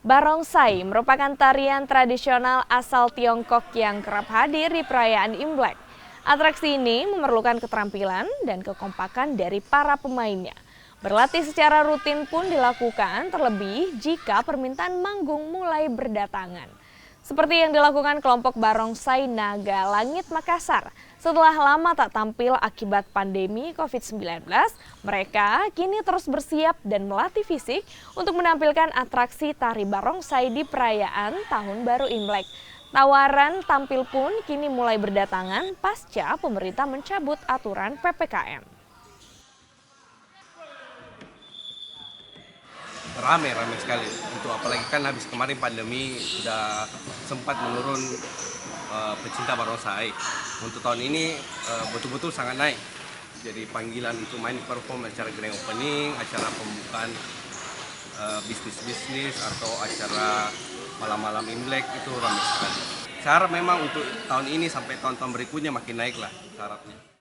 Barongsai merupakan tarian tradisional asal Tiongkok yang kerap hadir di perayaan Imlek. Atraksi ini memerlukan keterampilan dan kekompakan dari para pemainnya. Berlatih secara rutin pun dilakukan, terlebih jika permintaan manggung mulai berdatangan. Seperti yang dilakukan kelompok Barongsai Naga Langit Makassar. Setelah lama tak tampil akibat pandemi COVID-19, mereka kini terus bersiap dan melatih fisik untuk menampilkan atraksi tari barongsai di perayaan Tahun Baru Imlek. Tawaran tampil pun kini mulai berdatangan pasca pemerintah mencabut aturan PPKM. Rame sekali untuk apalagi kan habis kemarin pandemi sudah sempat menurun pecinta barongsai. Untuk tahun ini betul-betul sangat naik. Jadi panggilan untuk main perform acara grand opening, acara pembukaan bisnis atau acara malam-malam Imlek itu ramai sekali. Saya harap memang untuk tahun ini sampai tahun-tahun berikutnya makin naik lah syaratnya.